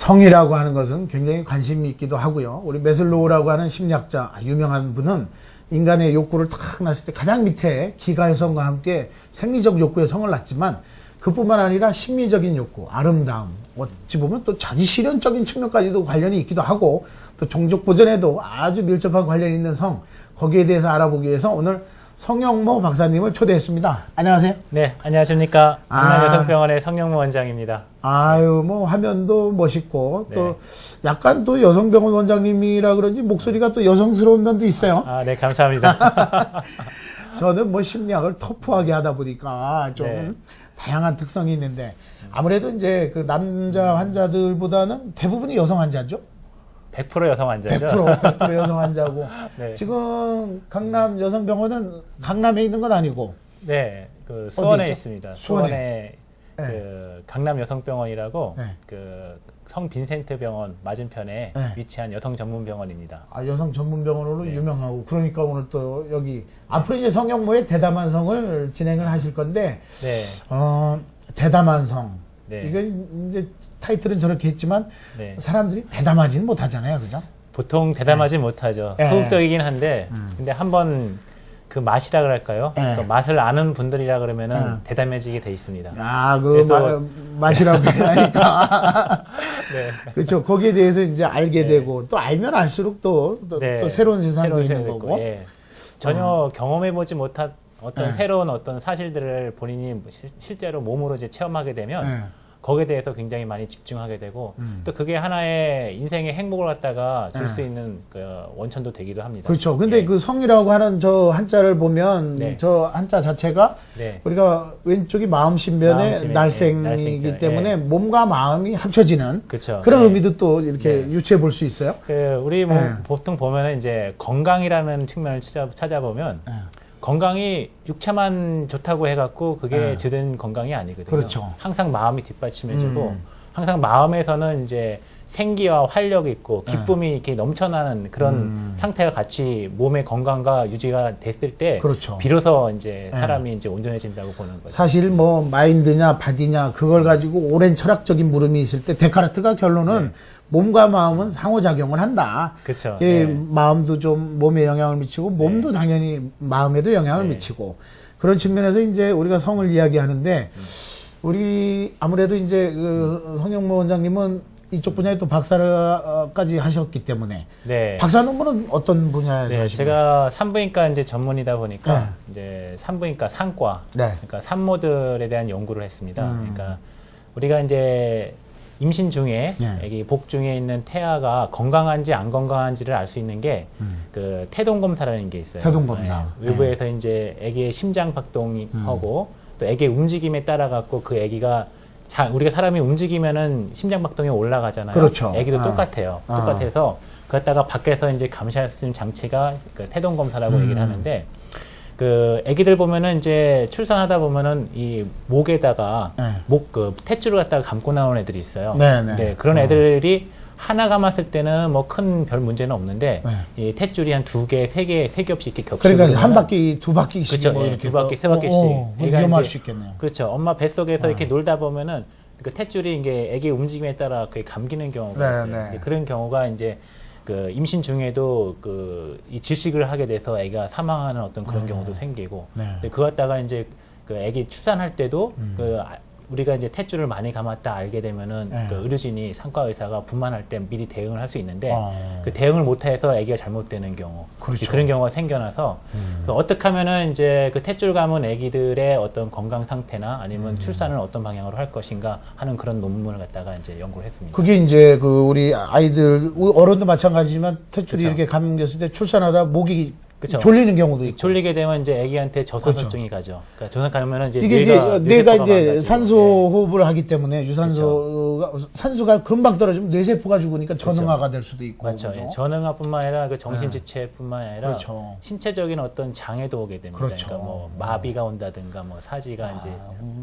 성이라고 하는 것은 굉장히 관심이 있기도 하고요. 우리 매슬로우라고 하는 심리학자 유명한 분은 인간의 욕구를 탁 놨을 때 가장 밑에 기가의 성과 함께 생리적 욕구의 성을 놨지만 그뿐만 아니라 심리적인 욕구, 아름다움, 어찌 보면 또 자기 실현적인 측면까지도 관련이 있기도 하고 또 종족 보존에도 아주 밀접한 관련이 있는 성, 거기에 대해서 알아보기 위해서 오늘 성영모 박사님을 초대했습니다. 안녕하세요. 네, 안녕하십니까. 강남여성병원의 성영모 원장입니다. 아유, 뭐 화면도 멋있고 네. 또 약간 또 여성병원 원장님이라 그런지 목소리가 또 여성스러운 면도 있어요. 아, 네, 감사합니다. 저는 뭐 심리학을 터프하게 하다 보니까 좀 네. 다양한 특성이 있는데 아무래도 이제 그 남자 환자들보다는 대부분이 여성 환자죠. 100% 여성 환자죠. 100% 여성 환자고 네. 지금 강남 여성병원은 강남에 있는 건 아니고 네, 그 수원에 어디죠? 있습니다. 수원에. 수원에 그 강남 여성병원이라고 네. 그 성 빈센트 병원 맞은편에 네. 위치한 여성 전문 병원입니다. 아, 여성 전문 병원으로 네. 유명하고 그러니까 오늘 또 여기 앞으로 이제 성영모의 대담한 성을 진행을 하실 건데 네. 대담한 성 네. 이거 이제 타이틀은 저렇게 했지만 네. 사람들이 대담하지는 못하잖아요, 그죠? 보통 대담하지 못하죠. 네. 소극적이긴 한데 근데 한번 그 맛이라 그럴까요? 네. 그 맛을 아는 분들이라 그러면은 대담해지게 돼 있습니다. 아, 그 그래서- 맛이라고 하니까 네. 그렇죠. 거기에 대해서 이제 알게 네. 되고 또 알면 알수록 또 네. 새로운 세상도 새로운 있는 세상도 거고. 있고, 예. 전혀 경험해보지 못한 어떤 네. 새로운 어떤 사실들을 본인이 실제로 몸으로 이제 체험하게 되면 네. 거기에 대해서 굉장히 많이 집중하게 되고 또 그게 하나의 인생의 행복을 갖다가 줄 수 있는 그 원천도 되기도 합니다. 그렇죠. 근데 예. 그 성이라고 하는 저 한자를 보면 네. 저 한자 자체가 네. 우리가 왼쪽이 마음신변의 마음신변, 날생이기 날생자, 때문에 예. 몸과 마음이 합쳐지는 그렇죠. 그런 예. 의미도 또 이렇게 네. 유추해 볼 수 있어요. 그 우리 뭐 네. 보통 보면은 이제 건강이라는 측면을 찾아보면 네. 건강이 육체만 좋다고 해갖고 그게 네. 제된 건강이 아니거든요. 그렇죠. 항상 마음이 뒷받침해주고 항상 마음에서는 이제 생기와 활력이 있고 기쁨이 이렇게 넘쳐나는 그런 상태가 같이 몸의 건강과 유지가 됐을 때 그렇죠. 비로소 이제 사람이 이제 온전해진다고 보는 거죠. 사실 뭐 마인드냐 바디냐 그걸 가지고 오랜 철학적인 물음이 있을 때 데카르트가 결론은 몸과 마음은 상호작용을 한다. 그렇죠. 그 네. 마음도 좀 몸에 영향을 미치고 몸도 당연히 마음에도 영향을 네. 미치고 그런 측면에서 이제 우리가 성을 이야기하는데 우리 아무래도 이제 그 성영모 원장님은 이쪽 분야에 또 박사까지 하셨기 때문에 네. 박사 논문은 어떤 분야에서 네, 하신 거예요? 제가 산부인과 이제 전문이다 보니까 네. 이제 산부인과 상과, 네. 그러니까 산모들에 대한 연구를 했습니다. 그러니까 우리가 이제 임신 중에 네. 아기 복 중에 있는 태아가 건강한지 안 건강한지를 알 수 있는 게 그 태동 검사라는 게 있어요. 태동 검사. 네, 외부에서 이제 아기의 심장 박동이 하고 또 아기의 움직임에 따라 갖고 그 아기가 우리가 사람이 움직이면은 심장 박동이 올라가잖아요. 그렇죠. 아기도 똑같아요. 아. 똑같아서 그갖다가 밖에서 이제 감시할 수 있는 장치가 그 태동 검사라고 얘기를 하는데 그 아기들 보면은 이제 출산하다 보면은 이 목에다가 네. 그 탯줄을 갖다가 감고 나오는 애들이 있어요. 네, 네. 네, 그런 애들이 하나 감았을 때는 뭐 큰 별 문제는 없는데 네. 이 탯줄이 한 두 개, 세 개, 세 개 없이 이렇게 겹치고 그러니까 한 바퀴 두 바퀴씩 그렇죠. 뭐 예, 이렇게 두 바퀴, 세 바퀴씩. 애가 위험할 이제- 수 있겠네요. 그렇죠. 엄마 뱃속에서 이렇게 놀다 보면은 그 탯줄이 이게 애기 움직임에 따라 그게 감기는 경우가 네, 있어요. 네. 근데 그런 경우가 이제 그 임신 중에도 이 질식을 하게 돼서 애가 사망하는 어떤 그런 경우도 생기고. 네. 근데 그거 갖다가 이제 그 애기 출산할 때도 우리가 이제 탯줄을 많이 감았다 알게 되면은 네. 그 의료진이 상과 의사가 분만할 때 미리 대응을 할 수 있는데 어. 그 대응을 못해서 아기가 잘못되는 경우 그렇죠. 그런 경우가 생겨나서 어떻게 하면은 이제 그 탯줄 감은 아기들의 어떤 건강 상태나 아니면 출산을 어떤 방향으로 할 것인가 하는 그런 논문을 갖다가 이제 연구를 했습니다. 그게 이제 그 우리 아이들 어른도 마찬가지지만 탯줄이 그쵸. 이렇게 감겼을 때 출산하다 목이 그쵸. 졸리는 경우도 있고. 졸리게 되면 이제 아기한테 저산소증이 가죠. 그러니까 저산 가면은 이제 이게 뇌가 이제 뇌가 뇌세포가 이제 망가지고. 산소 네. 호흡을 하기 때문에 유산소가 산소가 금방 떨어지면 뇌세포가 죽으니까 전응화가 될 수도 있고. 맞죠. 그죠? 예, 전응아뿐만 아니라 그 정신지체뿐만 아니라 그렇죠. 신체적인 어떤 장애도 오게 됩니다. 그렇죠. 그러니까 뭐 마비가 온다든가 뭐 사지가 이제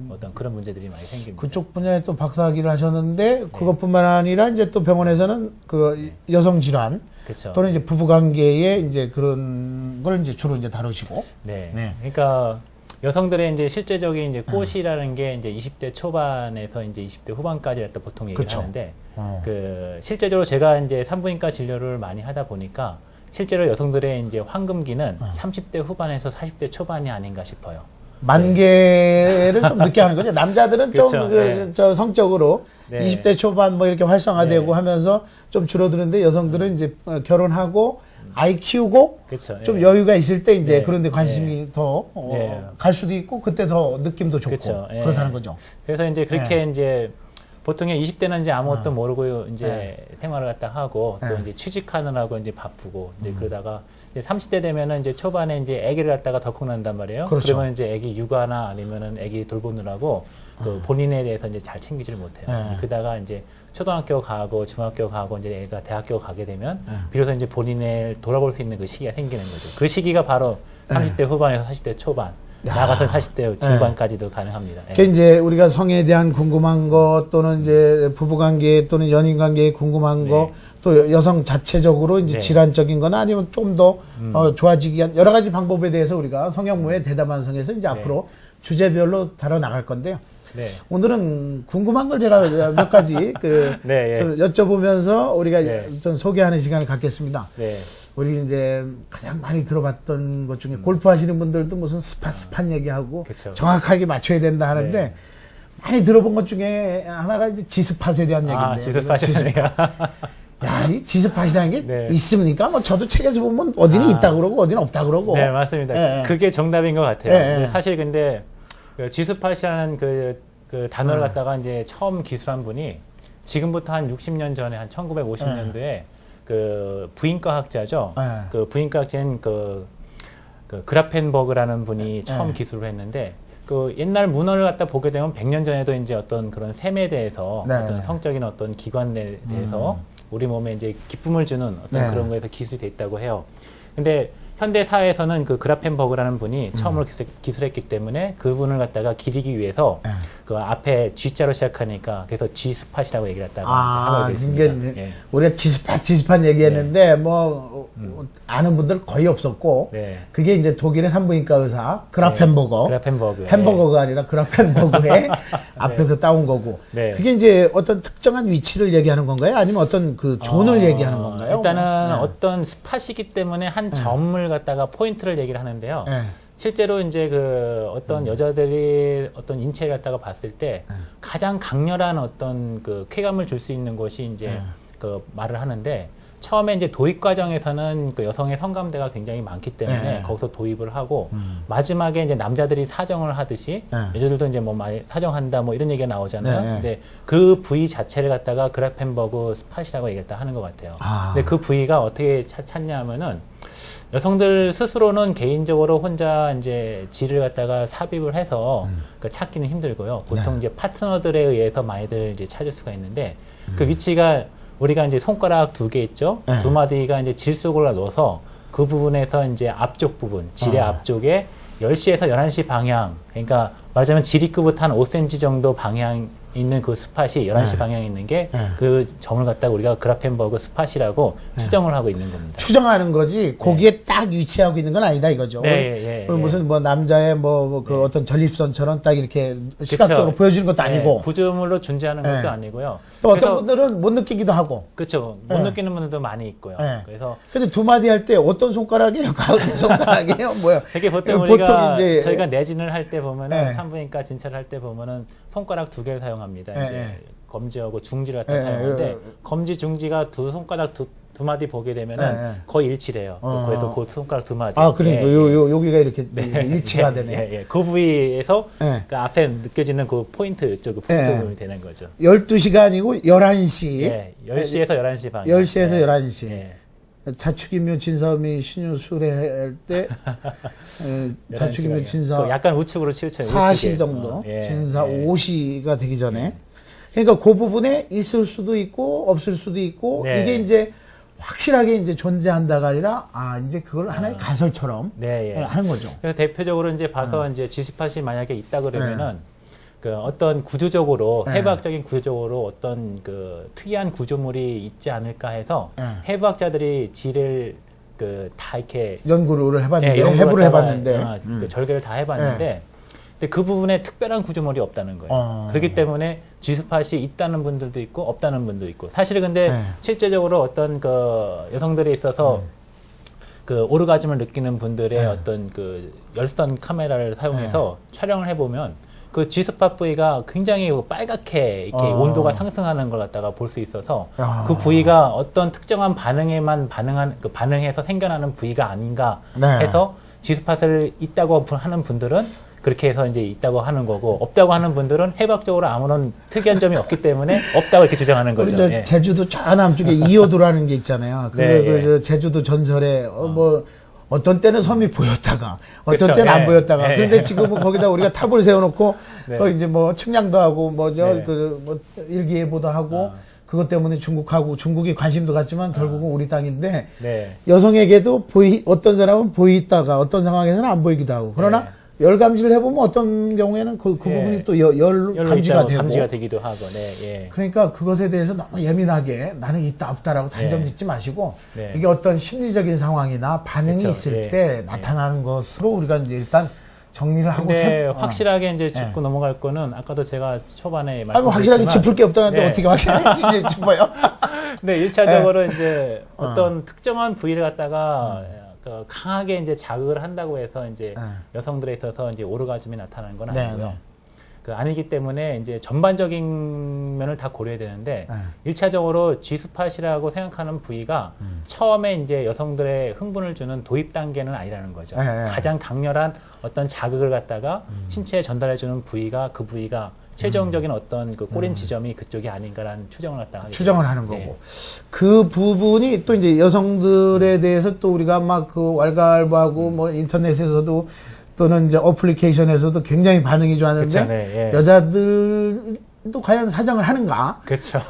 어떤 그런 문제들이 많이 생깁니다. 그쪽 분야에 또 박사학위를 하셨는데 그것뿐만 아니라 이제 또 병원에서는 그 여성 질환 그렇죠. 또는 이제 부부 관계에 이제 그런 걸 이제 주로 이제 다루시고. 네. 네. 그러니까 여성들의 이제 실제적인 이제 꽃이라는 게 이제 20대 초반에서 이제 20대 후반까지 갖다 보통 얘기를 그쵸. 하는데, 그 실제적으로 제가 이제 산부인과 진료를 많이 하다 보니까 실제로 여성들의 이제 황금기는 30대 후반에서 40대 초반이 아닌가 싶어요. 만개를 좀 늦게 하는 거죠. 남자들은 그쵸, 좀 네. 저 성적으로 네. 20대 초반 뭐 이렇게 활성화되고 네. 하면서 좀 줄어드는데 여성들은 이제 결혼하고 아이 키우고 그쵸, 좀 예. 여유가 있을 때 이제 네. 그런데 관심이 더 갈 수도 있고 그때 더 느낌도 좋고 그쵸, 예. 그렇다는 거죠. 그래서 이제 그렇게 이제 보통 20대는 이제 아무것도 모르고 이제 생활을 갖다 하고 또 이제 취직하느라고 이제 바쁘고 이제 그러다가 이제 30대 되면은 이제 초반에 이제 아기를 갖다가 덜컥 낳는단 말이에요. 그렇죠. 그러면 이제 아기 육아나 아니면은 아기 돌보느라고 그 본인에 대해서 이제 잘 챙기지를 못해요. 그러다가 이제 초등학교 가고 중학교 가고 이제 애가 대학교 가게 되면 비로소 이제 본인을 돌아볼 수 있는 그 시기가 생기는 거죠. 그 시기가 바로 30대 후반에서 40대 초반. 나가서 40대 중반까지도 가능합니다. 예. 그 이제 우리가 성에 대한 궁금한 거 또는 이제 부부관계 또는 연인관계에 궁금한 거 또 여성 자체적으로 이제 네. 질환적인 거나 아니면 좀 더 좋아지기 위한 여러 가지 방법에 대해서 우리가 성형무의 대담한 성에서 이제 앞으로 주제별로 다뤄 나갈 건데요. 네. 오늘은 궁금한 걸 제가 몇 가지 네, 예. 좀 여쭤보면서 우리가 네. 좀 소개하는 시간을 갖겠습니다. 네. 우리 이제 가장 많이 들어봤던 것 중에 골프 하시는 분들도 무슨 스팟 얘기하고 그쵸. 정확하게 맞춰야 된다 하는데 네. 많이 들어본 것 중에 하나가 이제 지스팟에 대한 얘기인데. 지스팟이네요. 야, 이 지스팟이라는 게 네. 있습니까? 뭐 저도 책에서 보면 어디는 있다 그러고 어디는 없다 그러고. 네, 맞습니다. 예, 예. 그게 정답인 것 같아요. 예, 예. 근데 사실 근데 그 지스팟이라는 그 단어를 갖다가 이제 처음 기술한 분이 지금부터 한 60년 전에 한 1950년도에 그 부인과 학자죠. 예. 그 부인과 학자인 그 그라펜버그라는 분이 처음 예. 기술을 했는데 그 옛날 문헌을 갖다 보게 되면 100년 전에도 이제 어떤 그런 셈에 대해서 네. 어떤 성적인 어떤 기관에 대해서 우리 몸에 이제 기쁨을 주는 어떤 네. 그런 거에서 기술이 돼 있다고 해요. 근데 현대 사회에서는 그 그라펜버그라는 분이 처음으로 기술했기 때문에 그분을 갖다가 기리기 위해서 그 앞에 G자로 시작하니까 그래서 G스팟이라고 얘기를 했다가 하고 이게 있습니다. 예. 우리가 지스팟 얘기했는데 뭐 아는 분들 거의 없었고 네. 그게 이제 독일의 산부인과 의사 그라펜버거. 그라펜버그. 햄버거가 아니라 그라펜버그의 앞에서 따온 거고. 네. 그게 이제 어떤 특정한 위치를 얘기하는 건가요? 아니면 어떤 그 존을 얘기하는 건가요? 일단은 네. 어떤 스팟이기 때문에 한 점을 갖다가 포인트를 얘기를 하는데요. 네. 실제로 이제 그 어떤 여자들이 어떤 인체를 갖다가 봤을 때 가장 강렬한 어떤 그 쾌감을 줄 수 있는 곳이 이제 그 말을 하는데 처음에 이제 도입 과정에서는 그 여성의 성감대가 굉장히 많기 때문에 네. 거기서 도입을 하고 마지막에 이제 남자들이 사정을 하듯이 여자들도 이제 뭐 많이 사정한다 뭐 이런 얘기가 나오잖아요. 네. 근데 그 부위 자체를 갖다가 그라펜버그 스팟이라고 얘기했다 하는 것 같아요. 근데 그 부위가 어떻게 찾냐면은 여성들 스스로는 개인적으로 혼자 이제 질을 갖다가 삽입을 해서 그 찾기는 힘들고요. 보통 이제 파트너들에 의해서 많이들 이제 찾을 수가 있는데 그 위치가 우리가 이제 손가락 2개 있죠. 두 마디가 이제 질 속으로 넣어서 그 부분에서 이제 앞쪽 부분, 질의 앞쪽에 10시에서 11시 방향, 그러니까 말하자면 지리끝부터 한 5cm 정도 방향 있는 그 스팟이 11시 방향에 있는 게 그 점을 갖다가 우리가 그라펜버그 스팟이라고 추정을 하고 있는 겁니다. 추정하는 거지 거기에 딱 위치하고 있는 건 아니다 이거죠. 네, 무슨 뭐 남자의 그 어떤 전립선처럼 딱 이렇게 시각적으로 보여주는 것도 아니고 구조물로 존재하는 것도 네. 아니고요. 또 어떤 분들은 못 느끼기도 하고. 그렇죠. 못 느끼는 분들도 많이 있고요. 그래서 근데 두 마디 할 때 어떤 손가락이에요? 가운데 손가락이에요? 뭐야? 되게 보통 우리가 이제 저희가 내진을 할 때 보면은 네. 산부인과 진찰을 할 때 보면은 손가락 2개를 사용합니다. 네, 이제 네. 검지하고 중지를 갖다 네, 사용하는데 네. 검지 중지가 두 손가락 두 마디 보게 되면은 네, 네. 거의 일치래요. 그래서 그 손가락 2마디. 그러니까 여기가 이렇게 일치가 되네. 예. 그 부위에서 네. 그 앞에 느껴지는 그 포인트 쪽 포인트 부분이 되는 거죠. 12시가 아니고 11시. 예. 10시에서 11시 방. 10시에서 11시. 예. 자축인묘 진사오미 신유 수레할 때 자축인묘 진사 약간 우측으로 치우쳐요. 4시 정도 진사 5시가 되기 전에 그러니까 그 부분에 있을 수도 있고 없을 수도 있고 네. 이게 이제 확실하게 이제 존재한다가 아니라 이제 그걸 하나의 가설처럼 하는 거죠. 그래서 대표적으로 이제 봐서 이제 지스팟이 만약에 있다 그러면은 그 어떤 구조적으로 해부학적인 구조적으로 어떤 그 특이한 구조물이 있지 않을까 해서 해부학자들이 질을 그 다 이렇게 연구를 해봤는데 연구를 해부를 갖다가, 해봤는데 그 절개를 다 해봤는데 근데 그 부분에 특별한 구조물이 없다는 거예요. 그렇기 때문에 G스팟이 있다는 분들도 있고 없다는 분도 있고 사실은 근데 네. 실제적으로 어떤 그 여성들에 있어서 그 오르가즘을 느끼는 분들의 네. 어떤 그 열선 카메라를 사용해서 촬영을 해보면 그 G스팟 부위가 굉장히 빨갛게 이렇게 온도가 상승하는 걸 갖다가 볼 수 있어서 그 부위가 어떤 특정한 반응에만 반응해서 생겨나는 부위가 아닌가 해서 G스팟을 있다고 하는 분들은 그렇게 해서 이제 있다고 하는 거고 없다고 하는 분들은 해박적으로 아무런 특이한 점이 없기 때문에 없다고 이렇게 주장하는 거죠. 우리 예. 제주도 저 남쪽에 이호도라는 게 있잖아요. 그 제주도 전설에 뭐 어떤 때는 섬이 보였다가 어떤 그쵸, 때는 안 예. 보였다가 예. 그런데 지금은 거기다 우리가 탑을 세워놓고 이제 뭐 측량도 하고 뭐 네. 뭐 일기예보도 하고 그것 때문에 중국이 관심도 갖지만 결국은 우리 땅인데 네. 여성에게도 어떤 사람은 보이다가 어떤 상황에서는 안 보이기도 하고 그러나 열 감지를 해보면 어떤 경우에는 그 부분이 또 열 감지가 되고 감지가 되기도 하고, 네, 예. 그러니까 그것에 대해서 너무 예민하게 나는 있다 없다라고 단정 짓지 마시고 네. 이게 어떤 심리적인 상황이나 반응이 그쵸, 있을 예. 때 나타나는 것으로 우리가 이제 일단 정리를 하고 근데 확실하게 이제 짚고 넘어갈 거는 아까도 제가 초반에 아이고 확실하게 말씀드렸지만 짚을 게 없다는데 네. 어떻게 확실하게 짚어요? 네, 1차적으로 이제 어떤 특정한 부위를 갖다가 그 강하게 이제 자극을 한다고 해서 이제 여성들에 있어서 이제 오르가즘이 나타나는 건 아니고요. 네. 그 아니기 때문에 이제 전반적인 면을 다 고려해야 되는데 1차적으로 G스팟이라고 생각하는 부위가 처음에 이제 여성들의 흥분을 주는 도입 단계는 아니라는 거죠. 가장 강렬한 어떤 자극을 갖다가 신체에 전달해주는 부위가 그 부위가 최종적인 어떤 그 꼬린 지점이 그쪽이 아닌가라는 추정을 갖다가 추정을 하는 거고 그 부분이 또 이제 여성들에 대해서 또 우리가 막 그 왈가왈부하고 뭐 인터넷에서도 또는 이제 어플리케이션에서도 굉장히 반응이 좋았는데 그쵸, 네, 예. 여자들도 과연 사정을 하는가? 그렇죠.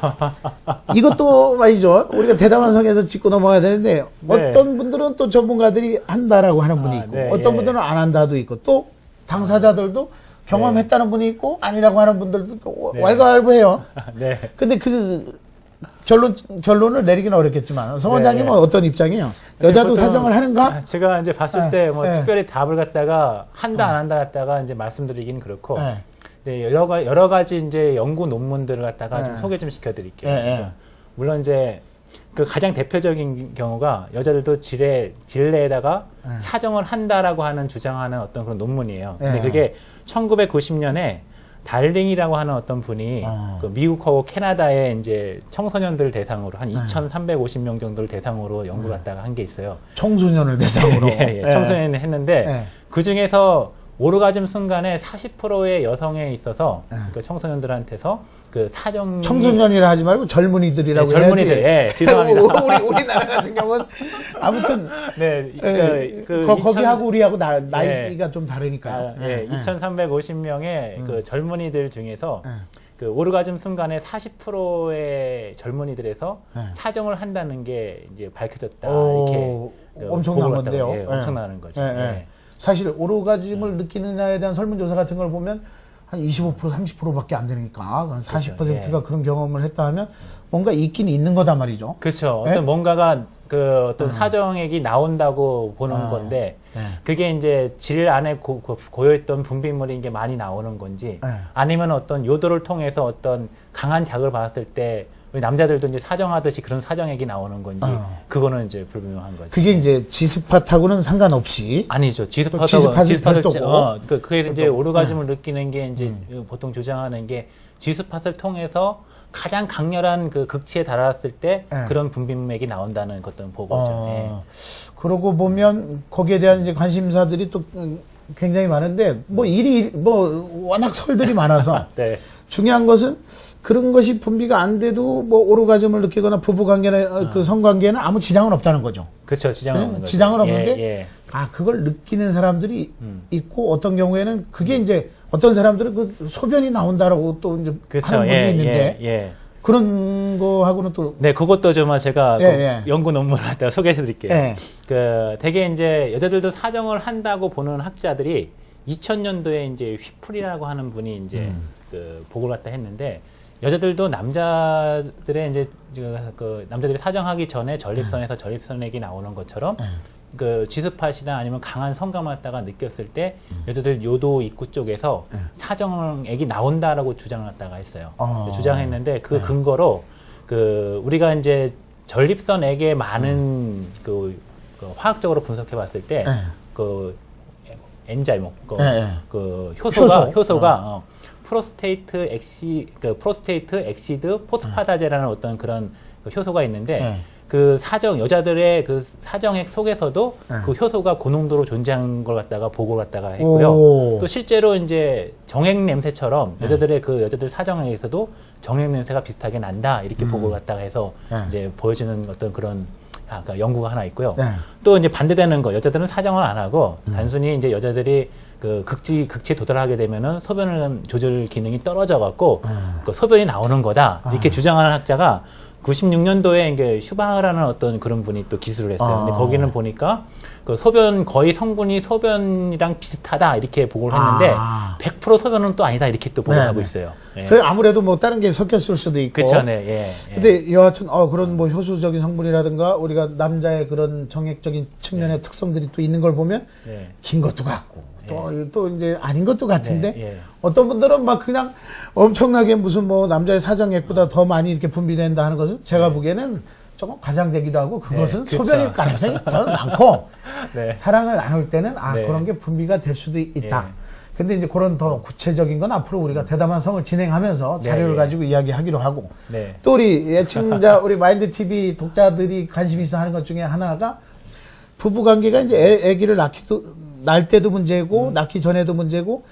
이것도 말이죠. 우리가 대담한 성에서 짚고 넘어가야 되는데 어떤 분들은 또 전문가들이 한다라고 하는 분이 있고 어떤 분들은 안 한다도 있고 또 당사자들도 경험했다는 분이 있고 아니라고 하는 분들도 있고 왈가왈부해요. 네. 근데 그 결론을 내리기는 어렵겠지만 성 원장님은 어떤 입장이에요? 여자도 사정을 하는가? 제가 이제 봤을 때 뭐 특별히 답을 갖다가 한다 안 한다 갖다가 이제 말씀드리긴 그렇고 네, 여러 가지 이제 연구 논문들을 갖다가 좀 소개 좀 시켜드릴게요. 물론 이제 그 가장 대표적인 경우가 여자들도 질내에다가 사정을 한다라고 하는 주장하는 어떤 그런 논문이에요. 근데 그게 1990년에 달링이라고 하는 어떤 분이 그 미국하고 캐나다의 이제 청소년들 대상으로 한 2,350명 정도를 대상으로 연구 갖다가 한 게 있어요. 청소년을 대상으로. 청소년을 했는데 그 중에서 오르가즘 순간에 40%의 여성에 있어서 그 청소년들한테서 그 사정 청소년이라 하지 말고 젊은이들이라고 해야지. 젊은이들, 예, 죄송합니다. 우리나라 같은 경우는 아무튼 거기하고 우리하고 나이가 좀 다르니까요. 2,350명의 그 젊은이들 중에서 그 오르가즘 순간에 40%의 젊은이들에서 사정을 한다는 게 이제 밝혀졌다. 이렇게 엄청난 건데요. 엄청나는 거죠. 사실 오르가즘을 느끼느냐에 대한 설문조사 같은 걸 보면 한 25%, 30%밖에 안 되니까 한 40%가 그런 경험을 했다 하면 뭔가 있긴 있는 거단 말이죠. 그렇죠. 어떤 뭔가가 그 어떤 사정액이 나온다고 보는 건데 그게 이제 질 안에 고여있던 분비물인 게 많이 나오는 건지 아니면 어떤 요도를 통해서 어떤 강한 자극을 받았을 때 우리 남자들도 이제 사정하듯이 그런 사정액이 나오는 건지 그거는 이제 불분명한 거죠. 그게 이제 G스팟하고는 상관없이 아니죠. G스팟을 그게 이제 오르가즘을 느끼는 게 이제 보통 주장하는 게 G스팟을 통해서 가장 강렬한 그 극치에 달았을 때 그런 분비맥이 나온다는 어떤 보고죠. 그러고 보면 거기에 대한 이제 관심사들이 또 굉장히 많은데 뭐 워낙 설들이 많아서 중요한 것은 그런 것이 분비가 안 돼도 뭐 오르가즘을 느끼거나 부부 관계나 그 성관계에는 아무 지장은 없다는 거죠. 그렇죠. 지장은 없는 거죠. 지장은 없는데 그걸 느끼는 사람들이 있고 어떤 경우에는 그게 이제 어떤 사람들은 그 소변이 나온다라고 또 이제 하는 분이 있는데 그런 거하고는 또 그것도 좀 제가 연구 논문을 갖다 소개해 드릴게요. 그 되게 이제 여자들도 사정을 한다고 보는 학자들이 2000년도에 이제 휘플이라고 하는 분이 이제 그 보고를 갖다 했는데 여자들도 남자들의 이제 그 남자들이 사정하기 전에 전립선에서 전립선액이 나오는 것처럼 그 G스팟이나 아니면 강한 성감을 갖다가 느꼈을 때 여자들 요도 입구 쪽에서 사정액이 나온다라고 주장을 갖다가 했어요. 주장했는데 그 근거로 그 우리가 이제 전립선액에 많은 그 화학적으로 분석해 봤을 때 그 엔자임 그 효소가 프로스테이트 엑시드 포스파다제라는 어떤 그런 그 효소가 있는데 그 여자들의 그 사정액 속에서도 그 효소가 고농도로 존재하는 걸 갖다가 보고를 갖다가 했고요. 또 실제로 이제 정액 냄새처럼 여자들 사정액에서도 정액 냄새가 비슷하게 난다 이렇게 보고를 갖다가 해서 이제 보여주는 어떤 그런 그러니까 연구가 하나 있고요. 또 이제 반대되는 거, 여자들은 사정을 안 하고 단순히 이제 여자들이 그 극치에 도달하게 되면은 소변 조절 기능이 떨어져 갖고 그 소변이 나오는 거다 이렇게 주장하는 학자가 96년도에 이게 슈바흐라는 어떤 그런 분이 또 기술을 했어요. 근데 거기는 보니까 그 소변 거의 성분이 소변이랑 비슷하다 이렇게 보고를 했는데 100% 소변은 또 아니다 이렇게 또 보고를 하고 있어요. 예. 그래 아무래도 뭐 다른 게 섞였을 수도 있고. 그렇죠, 네. 예. 근데 여하튼 그런 뭐 효소적인 성분이라든가 우리가 남자의 그런 정액적인 측면의 특성들이 또 있는 걸 보면 긴 것도 같고. 또 이제 아닌 것도 같은데 어떤 분들은 막 그냥 엄청나게 무슨 뭐 남자의 사정액보다 더 많이 이렇게 분비된다 하는 것은 제가 보기에는 조금 과장되기도 하고 그것은 소변일 가능성이 더 많고 사랑을 나눌 때는 그런 게 분비가 될 수도 있다. 근데 이제 그런 더 구체적인 건 앞으로 우리가 대담한 성을 진행하면서 자료를 가지고 이야기하기로 하고 또 우리 애청자 우리 마인드 TV 독자들이 관심 있어 하는 것 중에 하나가 부부 관계가 이제 아기를 낳을 때도 문제고 낳기 전에도 문제고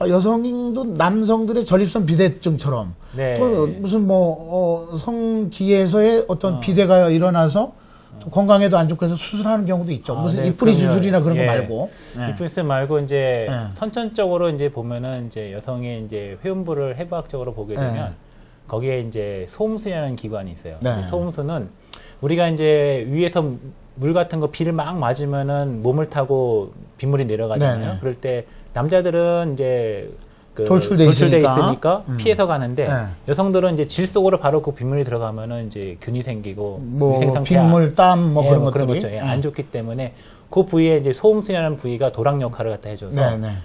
여성도 남성들의 전립선 비대증처럼 또 무슨 뭐 성기에서의 어떤 비대가 일어나서 또 건강에도 안 좋고 해서 수술하는 경우도 있죠. 무슨 이뿌리 수술이나 그런 거 말고. 이뿌리 수술 말고 이제 선천적으로 이제 보면은 이제 여성의 이제 회음부를 해부학적으로 보게 되면 거기에 이제 소음수라는 기관이 있어요. 소음수는 우리가 이제 위에서 물 같은 거 비를 막 맞으면은 몸을 타고 빗물이 내려가잖아요. 그럴 때 남자들은 이제 그 돌출돼 있으니까 피해서 가는데 여성들은 이제 질 속으로 바로 그 빗물이 들어가면은 이제 균이 생기고 뭐 위생 상태 빗물, 땀 뭐 그런 것들이 거죠. 안 좋기 때문에 그 부위에 이제 소음순이라는 부위가 도랑 역할을 갖다 해줘서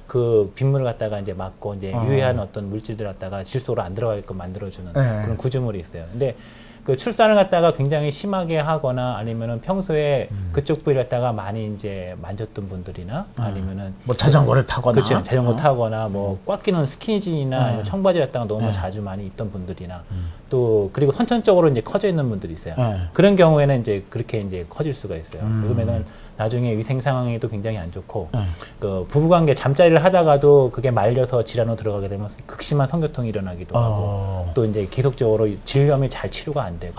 그 빗물을 갖다가 이제 막고 이제 유해한 어떤 물질들 갖다가 질 속으로 안 들어가게끔 만들어주는 그런 구조물이 있어요. 근데 그 출산을 갖다가 굉장히 심하게 하거나 아니면은 평소에 그쪽 부위를 갖다가 많이 이제 만졌던 분들이나 아니면은 뭐 자전거를 타거나 그렇죠. 자전거 타거나 뭐 꽉 끼는 스키니진이나 아니면 청바지 갖다가 너무 자주 많이 입던 분들이나 또 그리고 선천적으로 이제 커져 있는 분들이 있어요. 그런 경우에는 이제 그렇게 이제 커질 수가 있어요. 그러면은 나중에 위생 상황에도 굉장히 안 좋고 그 부부관계 잠자리를 하다가도 그게 말려서 질환으로 들어가게 되면 극심한 성교통이 일어나기도 하고 또 이제 계속적으로 질염이 잘 치료가 안 되고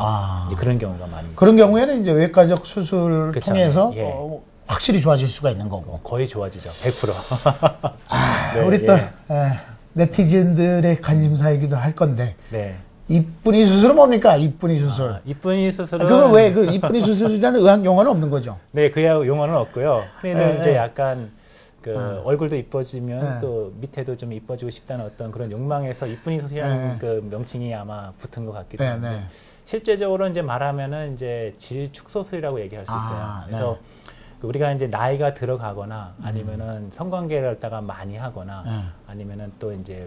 이제 그런 경우가 많이 그런 경우에는 이제 외과적 수술을 통해서 확실히 좋아질 수가 있는 거고 거의 좋아지죠. 100%. 우리 또 네티즌들의 관심사이기도 할 건데 이쁜이 수술은 뭡니까? 이쁜이 수술. 이쁜이 수술은 그걸 왜 그 이쁜이 수술이라는 의학 용어는 없는 거죠? 네, 그 용어는 없고요. 흔히는 이제 약간 그 얼굴도 이뻐지면 또 밑에도 좀 이뻐지고 싶다는 어떤 그런 욕망에서 이쁜이 수술이라는 그 명칭이 아마 붙은 것 같기도 한데 실제적으로 이제 말하면은 이제 질축소술이라고 얘기할 수 있어요. 그래서 우리가 이제 나이가 들어가거나 아니면은 성관계를 갖다가 많이 하거나 아니면은 또 이제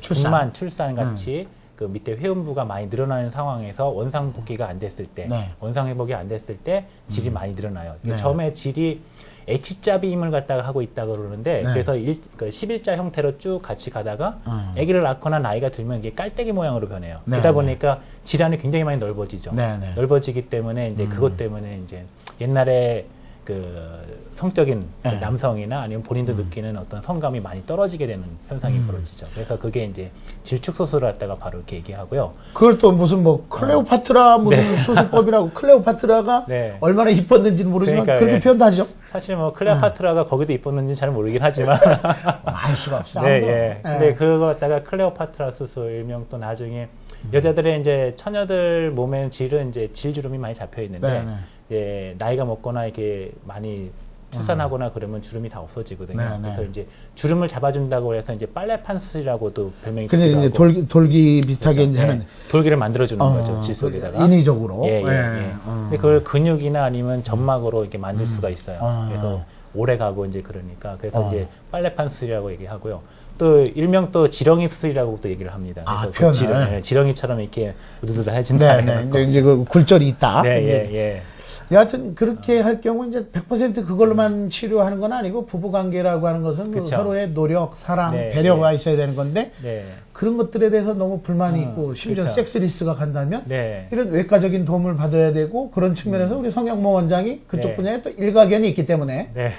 출산 같이 그 밑에 회음부가 많이 늘어나는 상황에서 원상 복귀가 안 됐을 때, 원상 회복이 안 됐을 때 질이 많이 늘어나요. 처음에 질이 H자비임을 갖다가 하고 있다 그러는데 그래서 11자 형태로 쭉 같이 가다가 아기를 낳거나 나이가 들면 이게 깔때기 모양으로 변해요. 그러다 보니까 질환이 굉장히 많이 넓어지죠. 넓어지기 때문에 이제 그것 때문에 이제 옛날에 그 성적인 그 남성이나 아니면 본인도 느끼는 어떤 성감이 많이 떨어지게 되는 현상이 벌어지죠. 그래서 그게 이제 질축소술을 갖다가 바로 이렇게 얘기하고요. 그걸 또 무슨 뭐 클레오파트라 무슨 수술법이라고 클레오파트라가 얼마나 이뻤는지는 모르지만 그렇게 표현도 하죠. 사실 뭐 클레오파트라가 거기도 이뻤는지는 잘 모르긴 하지만 알 수가 없어. 근데 그거 갖다가 클레오파트라 수술 일명 또 나중에 여자들의 이제 처녀들 몸에 질은 이제 질주름이 많이 잡혀 있는데 이제 나이가 먹거나 이렇게 많이 출산하거나 그러면 주름이 다 없어지거든요. 그래서 이제 주름을 잡아준다고 해서 이제 빨래판 수술이라고도 별명이 근데 이제 돌기 비슷하게 이제 하는 돌기를 만들어주는 거죠. 질 속에다가 인위적으로. 근데 그걸 근육이나 아니면 점막으로 이렇게 만들 수가 있어요. 그래서 오래 가고 이제 그러니까 그래서 이제 빨래판 수술이라고 얘기하고요. 또 일명 또 지렁이 수술이라고 또 얘기를 합니다. 아, 그래서 그 표현을. 지렁이처럼 이렇게 우두두두해진다. 네. 이제 그 굴절이 있다. 네, 이제. 예. 여하튼 그렇게 할 경우 이제 100% 그걸로만 치료하는 건 아니고 부부관계라고 하는 것은 그 서로의 노력, 사랑, 네, 배려가 네. 있어야 되는 건데 네. 그런 것들에 대해서 너무 불만이 있고 심지어 그렇죠. 섹스리스가 간다면 네. 이런 외과적인 도움을 받아야 되고 그런 측면에서 우리 성형모 원장이 그쪽 네. 분야에 또 일가견이 있기 때문에 네.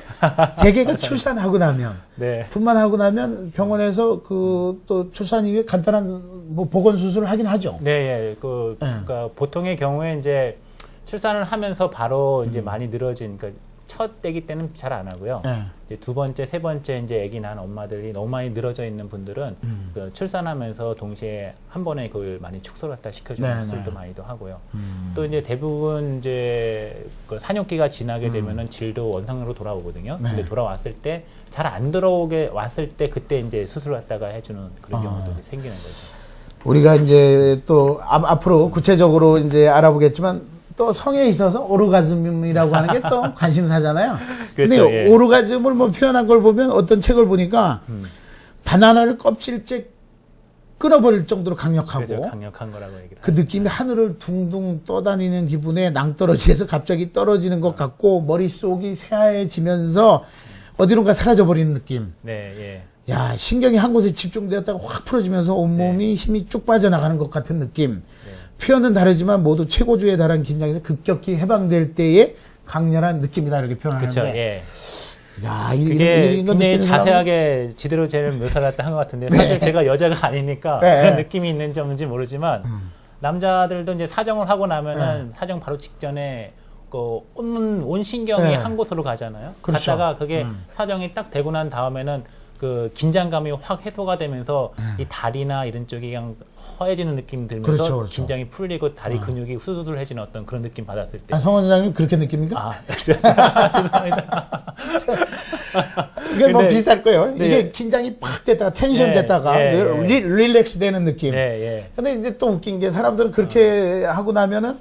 대개가 출산하고 나면 네. 분만하고 나면 병원에서 그 또 출산 이후에 간단한 뭐 보건 수술을 하긴 하죠. 네, 예. 그러니까 보통의 경우에 이제 출산을 하면서 바로 이제 많이 늘어진, 그러니까 첫 아기 때는 잘 안 하고요. 이제 두 번째, 세 번째 이제 아기 낳은 엄마들이 너무 많이 늘어져 있는 분들은 그 출산하면서 동시에 한 번에 그걸 많이 축소를 갖다 시켜주는 수술도 많이도 하고요. 또 이제 대부분 이제 그 산욕기가 지나게 되면은 질도 원상으로 돌아오거든요. 근데 돌아왔을 때 잘 안 들어오게 왔을 때 그때 이제 수술을 갖다가 해주는 그런 경우들이 생기는 거죠. 우리가 이제 또 앞으로 구체적으로 이제 알아보겠지만 또 성에 있어서 오르가즘이라고 하는 게 또 관심사잖아요. 근데 그렇죠, 예. 오르가즘을 뭐 표현한 걸 보면 어떤 책을 보니까 바나나를 껍질째 끊어버릴 정도로 강력하고 그렇죠. 강력한 거라고 얘기를 그 느낌이 하늘을 둥둥 떠다니는 기분에 낭떠러지에서 갑자기 떨어지는 것 같고 머릿속이 새하얘지면서 어디론가 사라져버리는 느낌. 네, 예. 야, 신경이 한 곳에 집중되었다가 확 풀어지면서 온몸이 힘이 쭉 빠져나가는 것 같은 느낌. 표현은 다르지만 모두 최고조에 달한 긴장에서 급격히 해방될 때의 강렬한 느낌이다 이렇게 표현하는데. 그렇죠. 예. 야, 그게 이런 거 굉장히 느끼는 자세하게 지대로 제일 묘사를 한 것 같은데 사실 제가 여자가 아니니까 그런 느낌이 있는지 없는지 모르지만 남자들도 이제 사정을 하고 나면은 사정 바로 직전에 그 온 신경이 한 곳으로 가잖아요. 그렇죠. 갔다가 그게 사정이 딱 되고 난 다음에는 그 긴장감이 확 해소가 되면서 이 다리나 이런 쪽이 그냥 허해지는 느낌 들면서 그렇죠. 긴장이 풀리고 다리 근육이 수두들해지는 어떤 그런 느낌 받았을 때. 아, 성 원장님 그렇게 느낍니까? 아, 죄송합니다. 이게 뭐 근데- 비슷할 거예요. 네. 이게 긴장이 팍 됐다가 텐션 네, 됐다가 예, 예. 릴렉스 되는 느낌. 네, 예. 근데 이제 또 웃긴 게 사람들은 그렇게 하고 나면은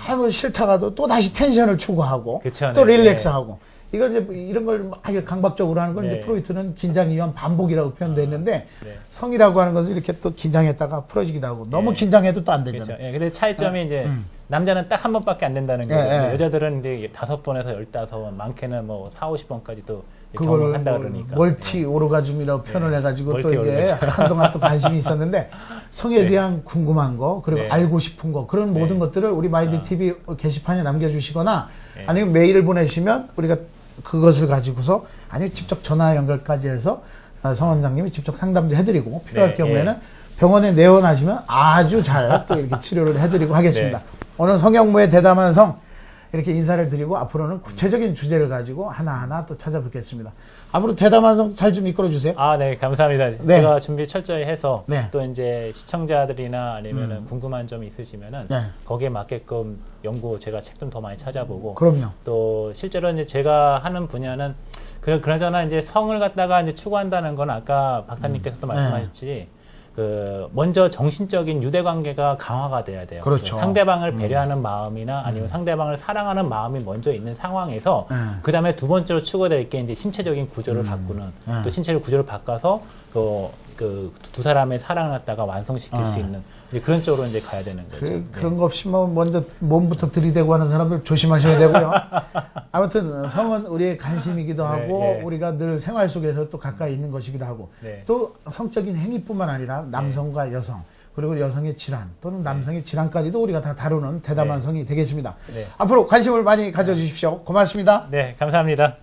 아무 싫다가도 또 다시 텐션을 추구하고 그쵸, 또 네, 릴렉스하고 이걸 이제 이런 걸 막 강박적으로 하는 걸 네. 이제 프로이트는 긴장 이완 반복이라고 표현됐는데 네. 성이라고 하는 것은 이렇게 또 긴장했다가 풀어지기도 하고 너무 긴장해도 또 안 되잖아요. 그렇죠. 예, 근데 차이점이 이제 남자는 딱 한 번밖에 안 된다는 예, 거죠. 예. 여자들은 이제 5번에서 15번, 많게는 뭐 4, 50번까지도 그걸 경험한다 그러니까. 멀티 오르가즘이라고 표현을 네. 해가지고 또 멀티 이제 한동안 또 관심이 있었는데 성에 네. 대한 궁금한 거 그리고 네. 알고 싶은 거 그런 네. 모든 것들을 우리 마인드 TV 게시판에 남겨주시거나 네. 아니면 메일을 보내시면 우리가 그것을 가지고서 아니면 직접 전화 연결까지 해서 성 원장님이 직접 상담도 해드리고 필요할 네. 경우에는 병원에 내원하시면 아주 잘 또 이렇게 치료를 해드리고 하겠습니다. 네. 오늘 성형모의 대담한 성 이렇게 인사를 드리고 앞으로는 구체적인 주제를 가지고 하나하나 또 찾아뵙겠습니다. 앞으로 대담한 성 잘 좀 이끌어주세요. 아, 네, 감사합니다. 네. 제가 준비 철저히 해서 네. 또 이제 시청자들이나 아니면은 궁금한 점이 있으시면은 네. 거기에 맞게끔 연구 제가 책 좀 더 많이 찾아보고 그럼요. 또 실제로 이제 제가 하는 분야는 그러잖아 이제 성을 갖다가 이제 추구한다는 건 아까 박사님께서도 말씀하셨지 그 먼저 정신적인 유대 관계가 강화가 돼야 돼요. 그렇죠. 상대방을 배려하는 마음이나 아니면 상대방을 사랑하는 마음이 먼저 있는 상황에서 그 다음에 두 번째로 추구될 게 이제 신체적인 구조를 바꾸는 또 신체적 구조를 바꿔서 그 두 사람의 사랑을 갖다가 완성시킬 수 있는 이제 그런 쪽으로 이제 가야 되는 거죠. 그런 거 없이 뭐 먼저 몸부터 들이대고 하는 사람들 조심하셔야 되고요. 아무튼 성은 우리의 관심이기도 하고 네. 우리가 늘 생활 속에서 또 가까이 있는 것이기도 하고 네. 또 성적인 행위뿐만 아니라 남성과 여성 그리고 여성의 질환 또는 남성의 질환까지도 우리가 다 다루는 대담한 성이 되겠습니다. 네. 앞으로 관심을 많이 가져주십시오. 고맙습니다. 네, 감사합니다.